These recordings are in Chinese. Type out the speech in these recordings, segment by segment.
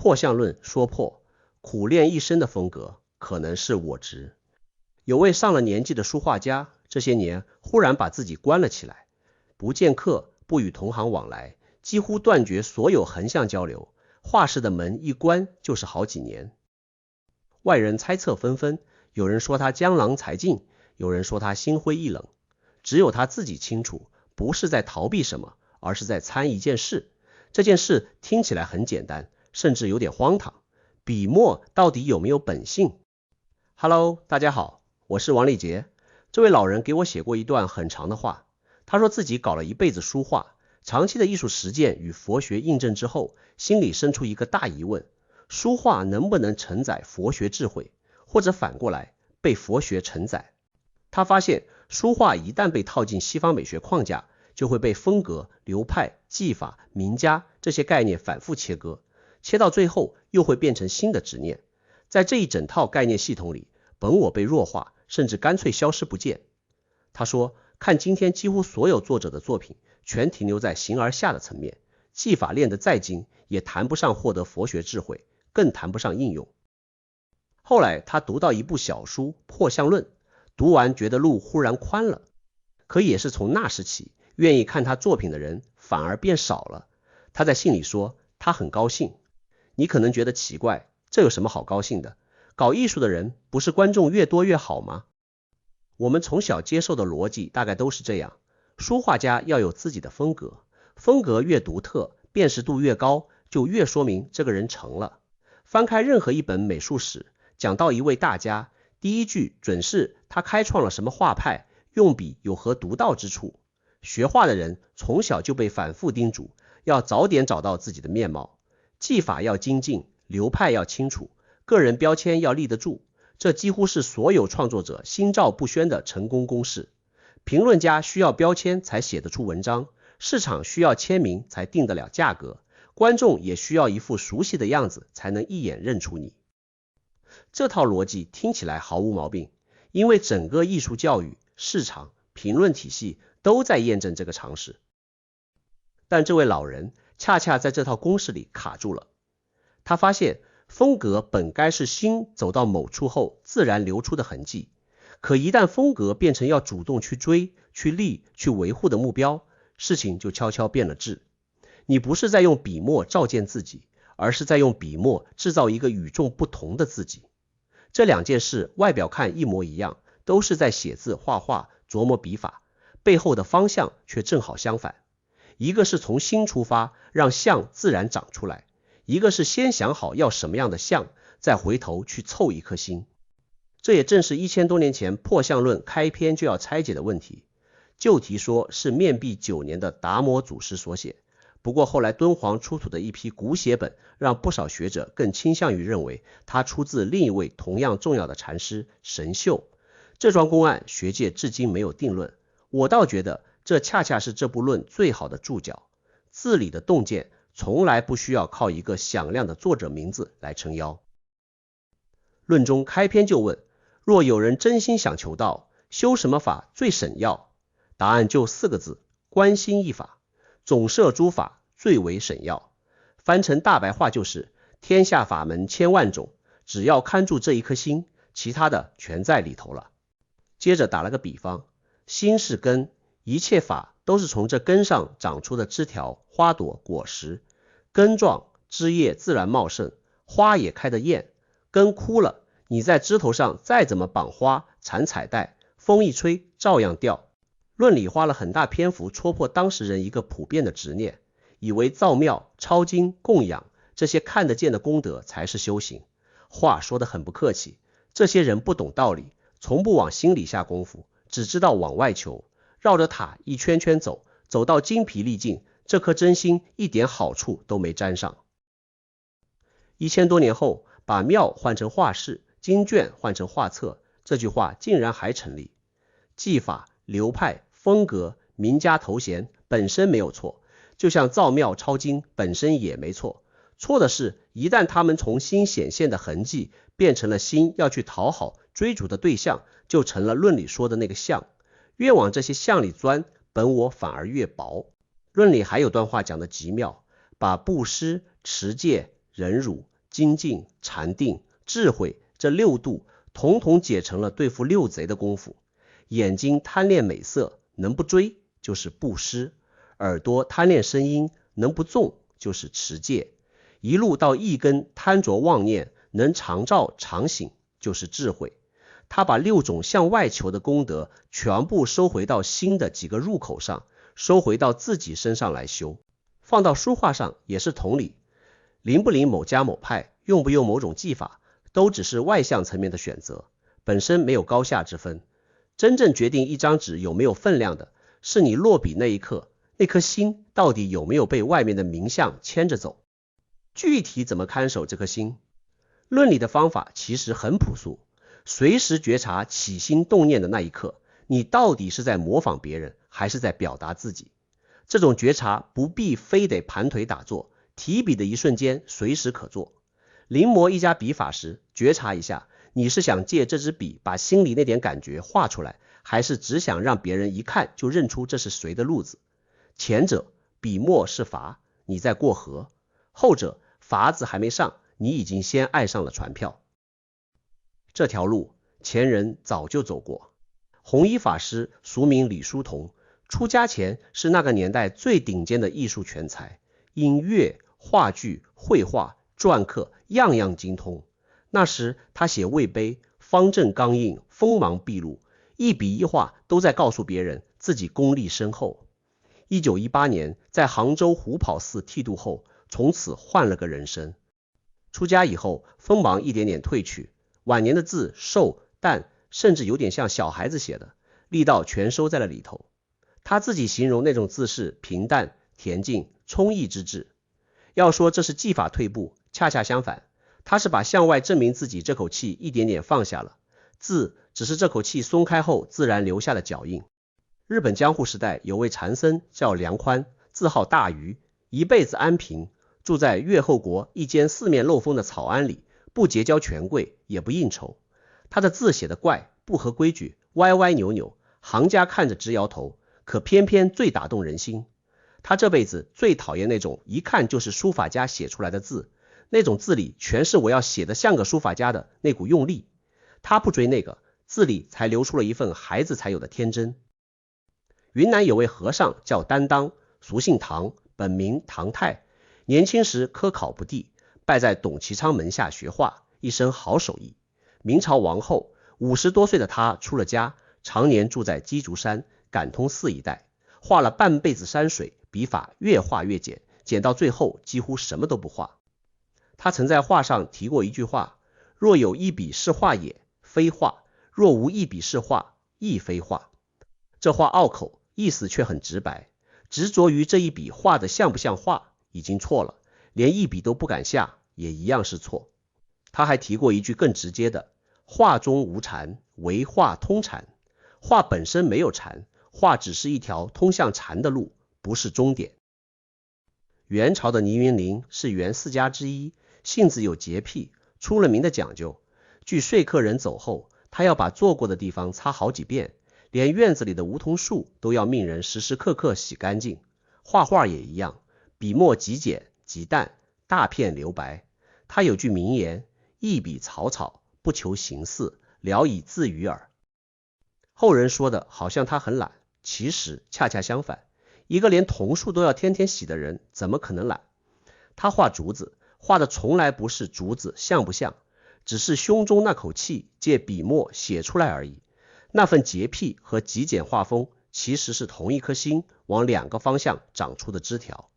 破相论说破，苦练一生的风格可能是我执。有位上了年纪的书画家，这些年忽然把自己关了起来，不见客，不与同行往来，几乎断绝所有横向交流，画室的门一关就是好几年。外人猜测纷纷，有人说他江郎才尽，有人说他心灰意冷，只有他自己清楚，不是在逃避什么，而是在参一件事。这件事听起来很简单，甚至有点荒唐。笔墨到底有没有本性？ Hello， 大家好，我是王立杰。这位老人给我写过一段很长的话，他说自己搞了一辈子书画，长期的艺术实践与佛学印证之后，心里生出一个大疑问，书画能不能承载佛学智慧，或者反过来被佛学承载？他发现书画一旦被套进西方美学框架，就会被风格、流派、技法、名家这些概念反复切割，切到最后又会变成新的执念。在这一整套概念系统里，本我被弱化，甚至干脆消失不见。他说，看今天几乎所有作者的作品，全停留在形而下的层面，技法练得再精，也谈不上获得佛学智慧，更谈不上应用。后来他读到一部小书《破相论》，读完觉得路忽然宽了，可也是从那时起，愿意看他作品的人反而变少了。他在信里说，他很高兴。你可能觉得奇怪，这有什么好高兴的？搞艺术的人不是观众越多越好吗？我们从小接受的逻辑大概都是这样，书画家要有自己的风格，风格越独特，辨识度越高，就越说明这个人成了。翻开任何一本美术史，讲到一位大家，第一句准是他开创了什么画派，用笔有何独到之处。学画的人从小就被反复叮嘱，要早点找到自己的面貌，技法要精进，流派要清楚，个人标签要立得住，这几乎是所有创作者心照不宣的成功公式。评论家需要标签才写得出文章，市场需要签名才定得了价格，观众也需要一副熟悉的样子才能一眼认出你。这套逻辑听起来毫无毛病，因为整个艺术教育、市场、评论体系都在验证这个常识。但这位老人恰恰在这套公式里卡住了。他发现风格本该是心走到某处后自然流出的痕迹，可一旦风格变成要主动去追、去立、去维护的目标，事情就悄悄变了质。你不是在用笔墨照见自己，而是在用笔墨制造一个与众不同的自己。这两件事外表看一模一样，都是在写字画画琢磨笔法，背后的方向却正好相反。一个是从心出发，让相自然长出来，一个是先想好要什么样的相，再回头去凑一颗心。这也正是1000多年前破相论开篇就要拆解的问题。旧题说是面壁9年的达摩祖师所写，不过后来敦煌出土的一批古写本，让不少学者更倾向于认为它出自另一位同样重要的禅师神秀。这桩公案学界至今没有定论，我倒觉得这恰恰是这部论最好的注脚。字里的洞见从来不需要靠一个响亮的作者名字来撑腰。论中开篇就问，若有人真心想求道，修什么法最省要？答案就4个字，观心一法。总摄诸法最为省要。翻成大白话就是天下法门千万种，只要看住这一颗心，其他的全在里头了。接着打了个比方，心是根，一切法都是从这根上长出的枝条、花朵、果实。根壮，枝叶自然茂盛，花也开得艳。根枯了，你在枝头上再怎么绑花、缠彩带，风一吹照样掉。论里花了很大篇幅戳破当时人一个普遍的执念，以为造庙、抄经、供养这些看得见的功德才是修行。话说得很不客气，这些人不懂道理，从不往心里下功夫，只知道往外求，绕着塔一圈圈走，走到精疲力尽，这颗真心一点好处都没沾上。1000多年后，把庙换成画室，经卷换成画册，这句话竟然还成立。技法、流派、风格、名家头衔本身没有错，就像造庙抄经本身也没错，错的是一旦他们从心显现的痕迹变成了心要去讨好追逐的对象，就成了论里说的那个相。越往这些相里钻，本我反而越薄。论里还有段话讲得极妙，把布施、持戒、忍辱、精进、禅定、智慧这6度统统解成了对付6贼的功夫。眼睛贪恋美色，能不追就是布施；耳朵贪恋声音，能不纵就是持戒；一路到意根贪着妄念，能常照常醒就是智慧。他把6种向外求的功德全部收回到心的几个入口上，收回到自己身上来修。放到书画上也是同理，灵不灵某家某派，用不用某种技法，都只是外向层面的选择，本身没有高下之分。真正决定一张纸有没有分量的，是你落笔那一刻，那颗心到底有没有被外面的名相牵着走。具体怎么看守这颗心？论理的方法其实很朴素，随时觉察起心动念的那一刻，你到底是在模仿别人，还是在表达自己？这种觉察不必非得盘腿打坐，提笔的一瞬间随时可做。临摹一家笔法时，觉察一下，你是想借这支笔把心里那点感觉画出来，还是只想让别人一看就认出这是谁的路子？前者笔墨是筏，你在过河；后者筏子还没上，你已经先爱上了船票。这条路前人早就走过。弘一法师俗名李叔同，出家前是那个年代最顶尖的艺术全才，音乐、话剧、绘画、篆刻样样精通。那时他写魏碑，方正刚硬，锋芒毕露，一笔一画都在告诉别人自己功力深厚。1918年在杭州虎跑寺剃度后，从此换了个人生。出家以后，锋芒一点点褪去，晚年的字瘦淡，甚至有点像小孩子写的，力道全收在了里头。他自己形容那种字是平淡、恬静、充溢之至。要说这是技法退步，恰恰相反，他是把向外证明自己这口气一点点放下了，字只是这口气松开后自然留下的脚印。日本江户时代有位禅僧叫梁宽，字号大愚，一辈子安贫，住在越后国一间四面漏风的草庵里，不结交权贵，也不应酬。他的字写得怪，不合规矩，歪歪扭扭，行家看着直摇头，可偏偏最打动人心。他这辈子最讨厌那种一看就是书法家写出来的字，那种字里全是我要写得像个书法家的那股用力。他不追那个，字里才流出了一份孩子才有的天真。云南有位和尚叫担当，俗姓唐，本名唐泰，年轻时科考不第，拜在董其昌门下学画，一身好手艺。明朝亡后，50多岁的他出了家，常年住在鸡足山、感通寺一带，画了半辈子山水，笔法越画越简，简到最后几乎什么都不画。他曾在画上提过一句话：若有一笔是画也，非画；若无一笔是画，亦非画。这话拗口，意思却很直白，执着于这一笔画的像不像画已经错了，连一笔都不敢下也一样是错。他还提过一句更直接的：画中无禅，唯画通禅。画本身没有禅，画只是一条通向禅的路，不是终点。元朝的倪云林是元4家之一，性子有洁癖，出了名的讲究。据说客人走后，他要把坐过的地方擦好几遍，连院子里的梧桐树都要命人时时刻刻洗干净。画画也一样，笔墨极简极淡，大片留白。他有句名言：一笔草草，不求形似，聊以自娱耳。后人说的好像他很懒，其实恰恰相反，一个连桐树都要天天洗的人，怎么可能懒？他画竹子，画的从来不是竹子像不像，只是胸中那口气借笔墨写出来而已。那份洁癖和极简画风其实是同一颗心往2个方向长出的枝条。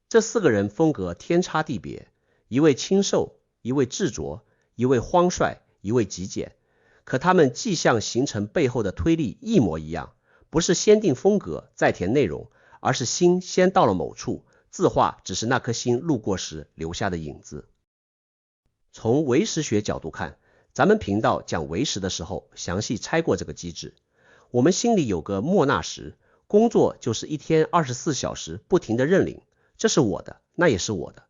这4个人风格天差地别，一位清瘦，一位执着，一位荒率，一位极简，可他们迹象形成背后的推力一模一样，不是先定风格再填内容，而是心先到了某处，字画只是那颗心路过时留下的影子。从唯识学角度看，咱们频道讲唯识的时候详细拆过这个机制。我们心里有个莫那识，工作就是一天24小时不停的认领，这是我的，那也是我的。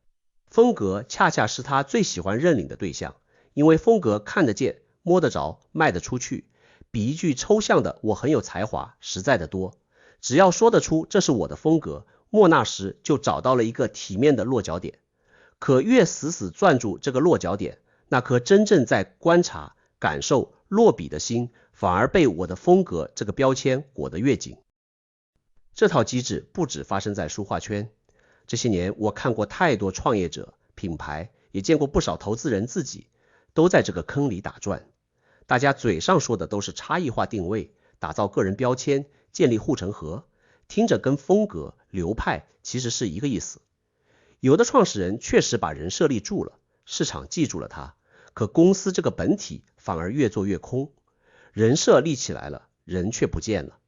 风格恰恰是他最喜欢认领的对象，因为风格看得见、摸得着、卖得出去，比一句抽象的我很有才华实在的多。只要说得出这是我的风格，莫那识就找到了一个体面的落脚点。可越死死攥住这个落脚点，那颗真正在观察、感受、落笔的心，反而被我的风格这个标签裹得越紧。这套机制不只发生在书画圈，这些年我看过太多创业者、品牌，也见过不少投资人自己都在这个坑里打转。大家嘴上说的都是差异化定位，打造个人标签，建立护城河，听着跟风格、流派其实是一个意思。有的创始人确实把人设立住了，市场记住了他，可公司这个本体反而越做越空，人设立起来了，人却不见了。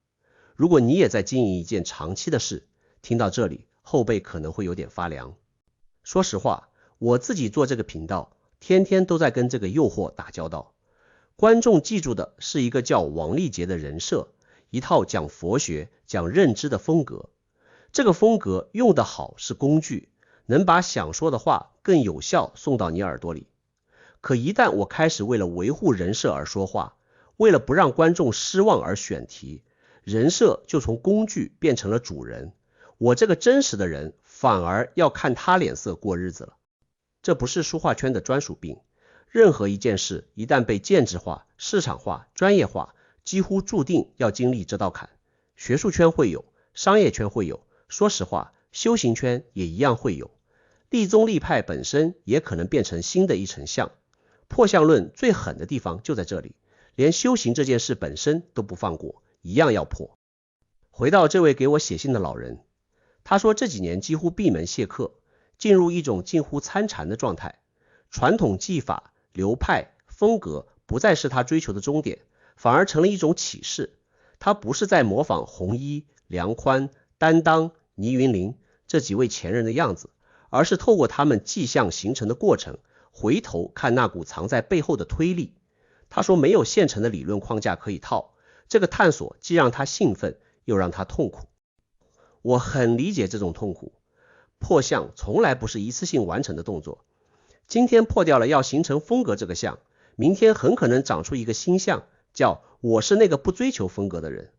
如果你也在经营一件长期的事，听到这里后背可能会有点发凉。说实话，我自己做这个频道，天天都在跟这个诱惑打交道。观众记住的是一个叫王立杰的人设，一套讲佛学、讲认知的风格。这个风格用得好是工具，能把想说的话更有效送到你耳朵里。可一旦我开始为了维护人设而说话，为了不让观众失望而选题，人设就从工具变成了主人，我这个真实的人反而要看他脸色过日子了。这不是书画圈的专属病，任何一件事一旦被建制化、市场化、专业化，几乎注定要经历这道坎。学术圈会有，商业圈会有，说实话，修行圈也一样会有。立宗立派本身也可能变成新的一层相。破相论最狠的地方就在这里，连修行这件事本身都不放过，一样要破。回到这位给我写信的老人，他说这几年几乎闭门谢客，进入一种近乎参禅的状态。传统技法、流派、风格不再是他追求的终点，反而成了一种启示。他不是在模仿弘一、梁宽、担当、倪云林这几位前人的样子，而是透过他们迹象形成的过程，回头看那股藏在背后的推力。他说没有现成的理论框架可以套，这个探索既让他兴奋，又让他痛苦。我很理解这种痛苦，破相从来不是一次性完成的动作。今天破掉了要形成风格这个相，明天很可能长出一个新相，叫我是那个不追求风格的人。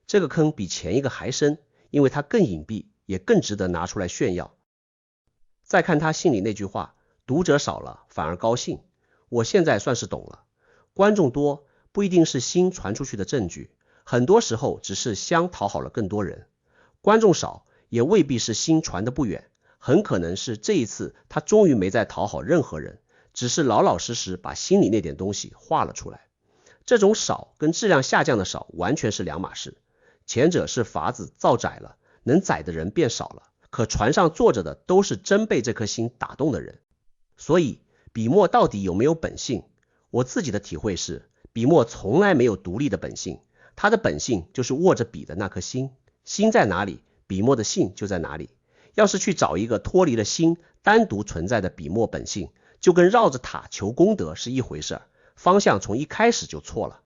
这个坑比前一个还深，因为它更隐蔽，也更值得拿出来炫耀。再看他信里那句话，读者少了反而高兴，我现在算是懂了。观众多不一定是心传出去的证据，很多时候只是香讨好了更多人。观众少也未必是心传得不远，很可能是这一次他终于没再讨好任何人，只是老老实实把心里那点东西画了出来。这种少跟质量下降的少完全是两码事，前者是法子造窄了，能载的人变少了，可船上坐着的都是真被这颗心打动的人。所以笔墨到底有没有本性，我自己的体会是，笔墨从来没有独立的本性，它的本性就是握着笔的那颗心，心在哪里，笔墨的性就在哪里。要是去找一个脱离了心单独存在的笔墨本性，就跟绕着塔求功德是一回事，方向从一开始就错了。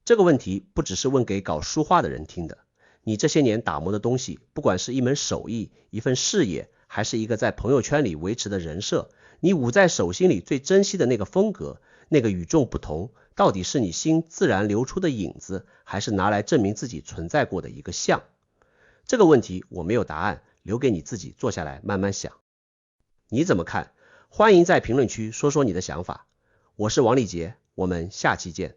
这个问题不只是问给搞书画的人听的，你这些年打磨的东西，不管是一门手艺、一份事业，还是一个在朋友圈里维持的人设，你捂在手心里最珍惜的那个风格，那个与众不同，到底是你心自然流出的影子，还是拿来证明自己存在过的一个像？这个问题我没有答案，留给你自己坐下来慢慢想。你怎么看？欢迎在评论区说说你的想法。我是王立杰，我们下期见。